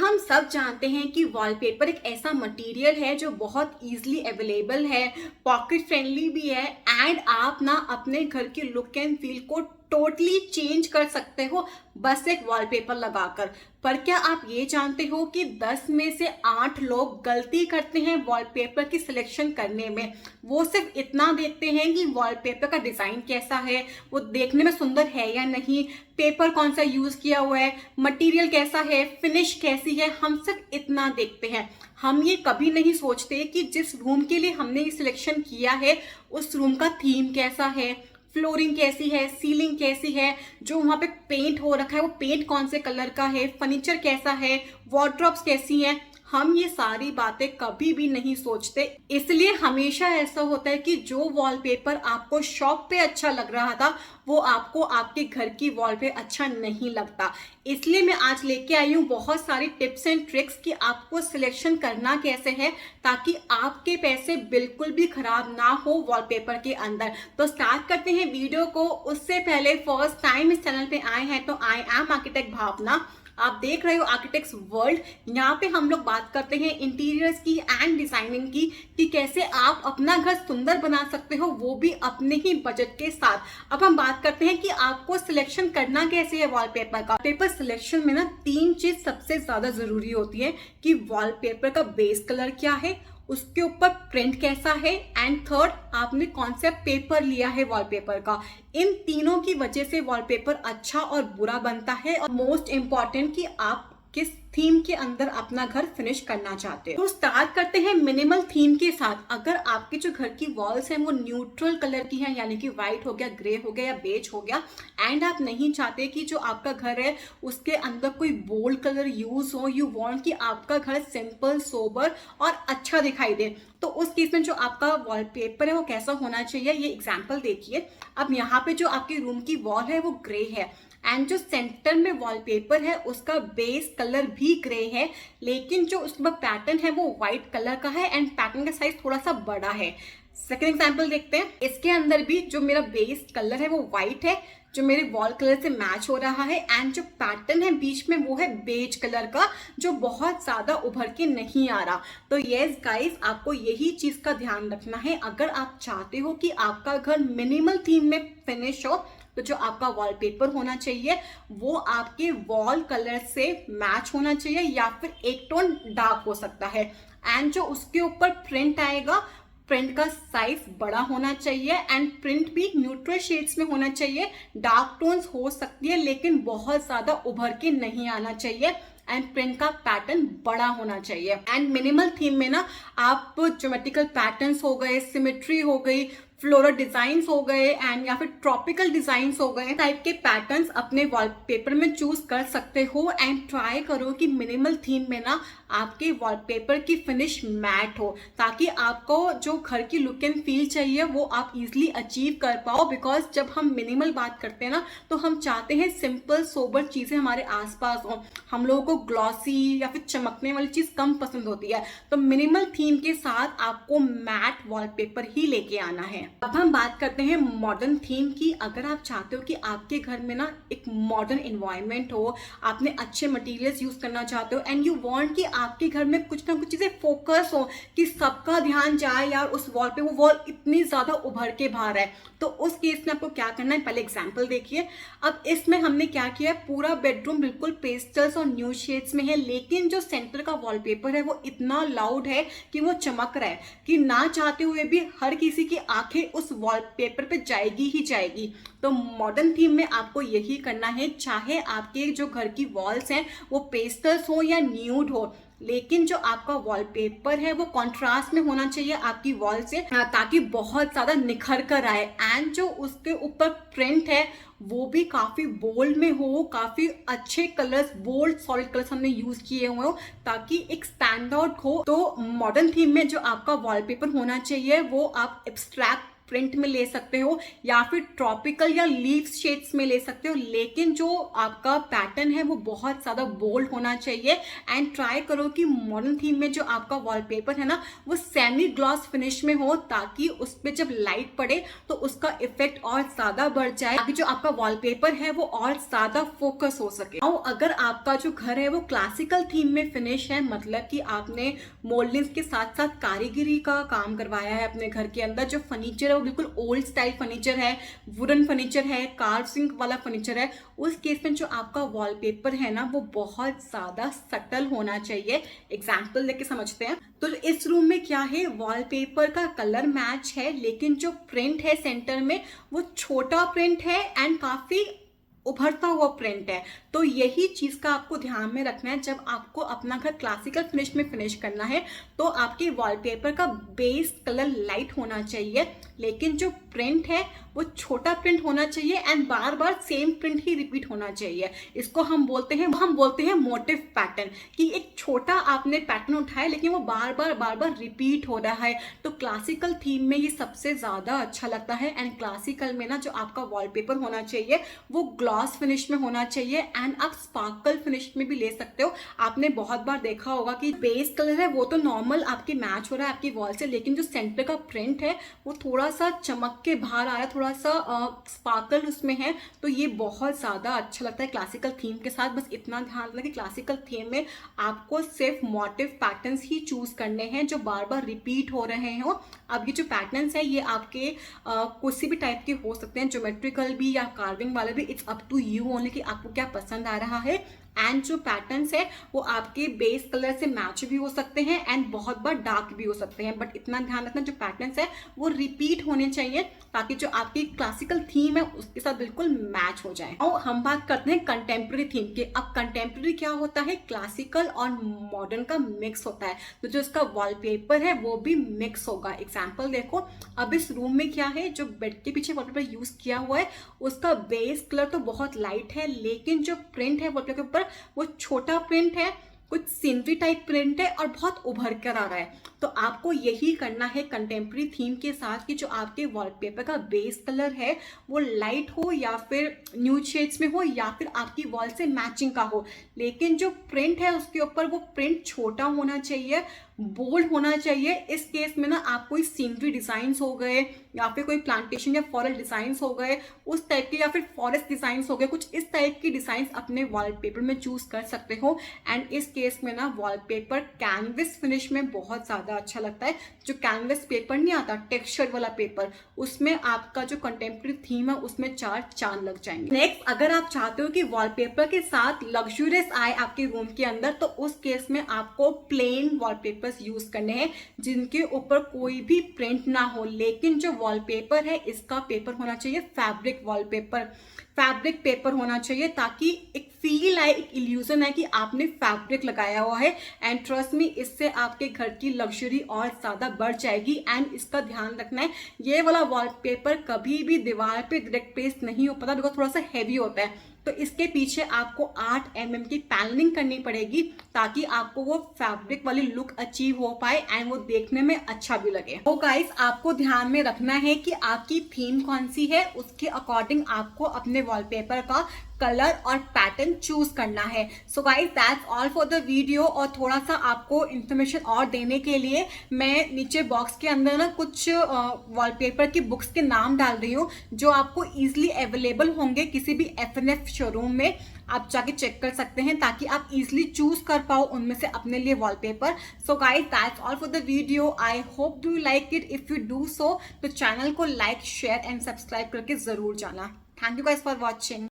हम सब जानते हैं कि वॉलपेपर एक ऐसा मटेरियल है जो बहुत इजीली अवेलेबल है, पॉकेट फ्रेंडली भी है एंड आप ना अपने घर के लुक एंड फील को टोटली चेंज कर सकते हो बस एक वॉलपेपर लगाकर। पर क्या आप ये जानते हो कि 10 में से 8 लोग गलती करते हैं वॉलपेपर की सिलेक्शन करने में। वो सिर्फ इतना देखते हैं कि वॉलपेपर का डिजाइन कैसा है, वो देखने में सुंदर है या नहीं, पेपर कौन सा यूज किया हुआ है, मटेरियल कैसा है, फिनिश कैसी है, हम सिर्फ इतना देखते हैं। हम ये कभी नहीं सोचते कि जिस रूम के लिए हमने ये सिलेक्शन किया है उस रूम का थीम कैसा है, फ्लोरिंग कैसी है, सीलिंग कैसी है, जो वहां पे पेंट हो रखा है वो पेंट कौन से कलर का है, फर्नीचर कैसा है, वार्डरोब्स कैसी हैं। हम ये सारी बातें कभी भी नहीं सोचते। इसलिए हमेशा ऐसा होता है कि जो वॉलपेपर आपको शॉप पे अच्छा लग रहा था वो आपको आपके घर की वॉल पे अच्छा नहीं लगता। इसलिए मैं आज लेके आई हूँ बहुत सारी टिप्स एंड ट्रिक्स कि आपको सिलेक्शन करना कैसे है ताकि आपके पैसे बिल्कुल भी खराब ना हो वॉलपेपर के अंदर। तो स्टार्ट करते हैं वीडियो को। उससे पहले फर्स्ट टाइम इस चैनल पे आए हैं तो आई एम आर्किटेक्ट भावना, आप देख रहे हो आर्किटेक्ट्स वर्ल्ड। यहाँ पे हम लोग बात करते हैं इंटीरियर्स की एंड डिजाइनिंग की कि कैसे आप अपना घर सुंदर बना सकते हो, वो भी अपने ही बजट के साथ। अब हम बात करते हैं कि आपको सिलेक्शन करना कैसे है वॉलपेपर का। पेपर सिलेक्शन में ना 3 चीज सबसे ज्यादा जरूरी होती है कि वॉलपेपर का बेस कलर क्या है, उसके ऊपर प्रिंट कैसा है एंड थर्ड आपने कौन सा पेपर लिया है वॉलपेपर का। इन तीनों की वजह से वॉलपेपर अच्छा और बुरा बनता है। और मोस्ट इंपॉर्टेंट कि आप किस थीम के अंदर अपना घर फिनिश करना चाहते हो। तो स्टार्ट करते हैं मिनिमल थीम के साथ। अगर आपकी जो घर की वॉल्स हैं वो न्यूट्रल कलर की हैं, यानी कि व्हाइट हो गया, ग्रे हो गया या बेज हो गया, एंड आप नहीं चाहते कि जो आपका घर है उसके अंदर कोई बोल्ड कलर यूज हो, यू वांट कि आपका घर सिंपल, सोबर और अच्छा दिखाई दे, तो उस केस में जो आपका वॉलपेपर है वो कैसा होना चाहिए, ये एग्जांपल देखिए। अब यहाँ पे जो आपके रूम की वॉल है वो ग्रे है एंड जो सेंटर में वॉलपेपर है उसका बेस कलर भी ग्रे है, लेकिन जो उसका पैटर्न है वो व्हाइट कलर का है एंड पैटर्न का साइज थोड़ा सा बड़ा है। सेकेंड एग्जांपल देखते हैं। इसके अंदर भी जो मेरा बेस कलर है वो व्हाइट है, जो मेरे वॉल कलर से मैच हो रहा है एंड जो पैटर्न है बीच में वो है बेज कलर का, जो बहुत ज्यादा उभर के नहीं आ रहा। तो यस गाइस, आपको यही चीज का ध्यान रखना है। अगर आप चाहते हो कि आपका घर मिनिमल थीम में फिनिश हो तो जो आपका वॉलपेपर होना चाहिए वो आपके वॉल कलर से मैच होना चाहिए या फिर एक टोन डार्क हो सकता है। एंड जो उसके ऊपर प्रिंट आएगा, प्रिंट का साइज बड़ा होना चाहिए एंड प्रिंट भी न्यूट्रल शेड्स में होना चाहिए। डार्क टोन्स हो सकती है लेकिन बहुत ज्यादा उभर के नहीं आना चाहिए एंड प्रिंट का पैटर्न बड़ा होना चाहिए। एंड मिनिमल थीम में ना आप ज्योमेट्रिकल पैटर्न्स हो गए, सिमेट्री हो गई, फ्लोरल डिजाइन्स हो गए एंड या फिर ट्रॉपिकल डिजाइन्स हो गए, टाइप के पैटर्न्स अपने वॉलपेपर में चूज कर सकते हो। एंड ट्राई करो कि मिनिमल थीम में ना आपके वॉलपेपर की फिनिश मैट हो ताकि आपको जो घर की लुक एंड फील चाहिए वो आप इजिली अचीव कर पाओ। बिकॉज जब हम मिनिमल बात करते हैं ना तो हम चाहते हैं सिंपल सोबर चीजें हमारे आसपास हो, हम लोगों को ग्लॉसी या फिर चमकने वाली चीज कम पसंद होती है। तो मिनिमल थीम के साथ आपको मैट वॉलपेपर ही लेके आना है। अब हम बात करते हैं मॉडर्न थीम की। अगर आप चाहते हो कि आपके घर में ना एक मॉडर्न एनवायरनमेंट हो, आपने अच्छे मटेरियल्स यूज करना चाहते हो एंड यू वांट कि आपके घर में कुछ ना कुछ चीजें फोकस हो, कि सबका ध्यान जाए यार उस वॉल पे, वो वॉल इतनी ज्यादा उभर के बाहर है, तो उस केस में आपको क्या करना है, पहले एग्जांपल देखिए। अब इसमें हमने क्या किया है, पूरा बेडरूम बिल्कुल पेस्टल्स और न्यू शेड्स में है, लेकिन जो सेंटर का वॉलपेपर है वो इतना लाउड है कि वो चमक रहा है कि ना चाहते हुए भी हर किसी की आंखें उस वॉलपेपर पे जाएगी ही जाएगी। तो मॉडर्न थीम में आपको यही करना है, चाहे आपके जो घर की वॉल्स हैं वो पेस्टल्स हो या न्यूड हो, लेकिन जो आपका वॉलपेपर है वो कॉन्ट्रास्ट में होना चाहिए आपकी वॉल से, ताकि बहुत ज्यादा निखर कर आए। एंड जो उसके ऊपर प्रिंट है वो भी काफी बोल्ड में हो, काफी अच्छे कलर्स, बोल्ड सॉलिड कलर्स हमने यूज किए हुए हो ताकि एक स्टैंड आउट हो। तो मॉडर्न थीम में जो आपका वॉलपेपर होना चाहिए वो आप एब्स्ट्रैक्ट प्रिंट में ले सकते हो या फिर ट्रॉपिकल या लीफ शेड्स में ले सकते हो, लेकिन जो आपका पैटर्न है वो बहुत ज़्यादा बोल्ड होना चाहिए। एंड ट्राई करो कि मॉडर्न थीम में जो आपका वॉलपेपर है ना वो सेमी ग्लॉस फिनिश में हो, ताकि उस पर जब लाइट पड़े तो उसका इफेक्ट और ज़्यादा बढ़ जाए, ताकि जो आपका वॉलपेपर है वो और ज़्यादा फोकस हो सके। और अगर आपका जो घर है वो क्लासिकल थीम में फिनिश है, मतलब कि आपने मोल्डिंग्स के साथ साथ कारीगरी का काम करवाया है अपने घर के अंदर, जो फर्नीचर है वो बिल्कुल ओल्ड स्टाइल फर्नीचर है, वुडन फर्नीचर है, कार्व सिंक वाला फर्नीचर है, उस केस में जो आपका वॉलपेपर है ना वो बहुत ज़्यादा सटल होना चाहिए। एग्जाम्पल लेके समझते हैं। तो इस रूम में क्या है, वॉलपेपर का कलर मैच है, लेकिन जो प्रिंट है सेंटर में वो छोटा प्रिंट है एंड काफ़ी उभरता हुआ प्रिंट है। तो यही चीज़ का आपको ध्यान में रखना है जब आपको अपना घर क्लासिकल फिनिश में फिनिश करना है। तो आपके वॉलपेपर का बेस कलर लाइट होना चाहिए, लेकिन जो प्रिंट है वो छोटा प्रिंट होना चाहिए and bar bar same print he repeat होना चाहिए। इसको हम बोलते हैं मोटिव पैटर्न, कि एक छोटा आपने पैटर्न उठाया लेकिन वो बार बार रिपीट हो रहा है। तो क्लासिकल थीम में ये सबसे ज़्यादा अच्छा लगता है। एंड क्लासिकल में ना जो आपका वॉलपेपर होना चाहिए वो ग्लॉस फिनिश में होना चाहिए एंड आप स्पार्कल फिनिश में भी ले सकते हो। आपने बहुत बार देखा होगा कि बेस कलर है वो तो नॉर्मल आपके मैच हो रहा है आपकी वॉल से, लेकिन जो सेंटर का प्रिंट है वो थोड़ा सा चमक के बाहर आ रहा है, थोड़ा सा स्पार्कल उसमें है। तो ये बहुत ज़्यादा अच्छा लगता है क्लासिकल थीम के साथ। बस इतना ध्यान रखना कि क्लासिकल थीम में आपको सिर्फ मोटिव पैटर्न्स ही चूज करने हैं जो बार बार रिपीट हो रहे हो। अब ये जो पैटर्न्स है ये आपके किसी भी टाइप के हो सकते हैं, ज्योमेट्रिकल भी या कार्विंग वाले भी। It's up to you only कि आपको क्या पसंद आ रहा है। एंड जो पैटर्न्स है वो आपके बेस कलर से मैच भी हो सकते हैं एंड बहुत बार डार्क भी हो सकते हैं, बट इतना ध्यान रखना जो पैटर्न्स है वो रिपीट होने चाहिए, ताकि जो आपकी क्लासिकल थीम है उसके साथ बिल्कुल मैच हो जाए। और हम बात करते हैं कंटेम्प्रेरी थीम की। अब कंटेम्प्रेरी क्या होता है, क्लासिकल और मॉडर्न का मिक्स होता है, तो जो इसका वॉलपेपर है वो भी मिक्स होगा। एग्जाम्पल देखो, अब इस रूम में क्या है, जो बेड के पीछे वॉलपेपर यूज किया हुआ है उसका बेस कलर तो बहुत लाइट है, लेकिन जो प्रिंट है वॉलपेपर के ऊपर वो छोटा प्रिंट है, कुछ सीनरी टाइप प्रिंट है और बहुत उभर कर आ रहा है। तो आपको यही करना है कंटेम्प्रेरी थीम के साथ कि जो आपके वॉलपेपर का बेस कलर है वो लाइट हो या फिर न्यूड शेड्स में हो या फिर आपकी वॉल से मैचिंग का हो, लेकिन जो प्रिंट है उसके ऊपर वो प्रिंट छोटा होना चाहिए, बोल्ड होना चाहिए। इस केस में ना आप कोई सीनरी डिजाइन्स हो गए या फिर कोई प्लांटेशन या फॉरल डिजाइन्स हो गए उस टाइप के, या फिर फॉरेस्ट डिजाइन्स हो गए, कुछ इस टाइप की डिजाइन्स अपने वॉलपेपर में चूज कर सकते हो। एंड इस केस में ना वॉलपेपर कैनवस फिनिश में बहुत ज़्यादा अच्छा लगता है। जो कैनवस पेपर नहीं आता टेक्सचर वाला पेपर, उसमें आपका जो कंटेम्प्रेरी थीम है उसमें 4 चांद लग जाएंगे। नेक्स्ट, अगर आप चाहते हो कि वॉलपेपर के साथ लग्जूरियस आए आपके रूम के अंदर, तो उस केस में आपको प्लेन वॉलपेपर यूज करने हैं जिनके ऊपर कोई भी प्रिंट ना हो, लेकिन जो वॉलपेपर है इसका पेपर होना चाहिए फैब्रिक वॉलपेपर, फैब्रिक पेपर होना चाहिए, ताकि एक फील आए, एक इल्यूजन आए कि आपने फैब्रिक लगाया हुआ है। एंड ट्रस्ट मी, इससे आपके घर की लग्जरी और ज्यादा बढ़ जाएगी। एंड इसका ध्यान रखना है, ये वाला वॉलपेपर कभी भी दीवार पे डायरेक्ट पेस्ट नहीं हो पाता, बिकॉज थोड़ा सा हैवी होता है। तो इसके पीछे आपको 8 mm की पैनलिंग करनी पड़ेगी, ताकि आपको वो फैब्रिक वाली लुक अचीव हो पाए एंड वो देखने में अच्छा भी लगे। तो गाइस, आपको ध्यान में रखना है कि आपकी थीम कौन सी है, उसके अकॉर्डिंग आपको अपने वॉलपेपर का कलर और पैटर्न चूज करना है। So guys, that's all for the video. और थोड़ा सा आपको इन्फॉर्मेशन और देने के लिए मैं नीचे बॉक्स के अंदर ना कुछ वॉलपेपर की बुक्स के नाम डाल रही हूँ जो आपको इजीली अवेलेबल होंगे किसी भी FNF शोरूम में। आप जाके चेक कर सकते हैं ताकि आप इजीली चूज कर पाओ उनमें से अपने लिए wallpaper. So guys, that's all for the video. I hope do like it. If you do so तो चैनल को लाइक, शेयर एंड सब्सक्राइब करके जरूर जाना। Thank you guys for watching.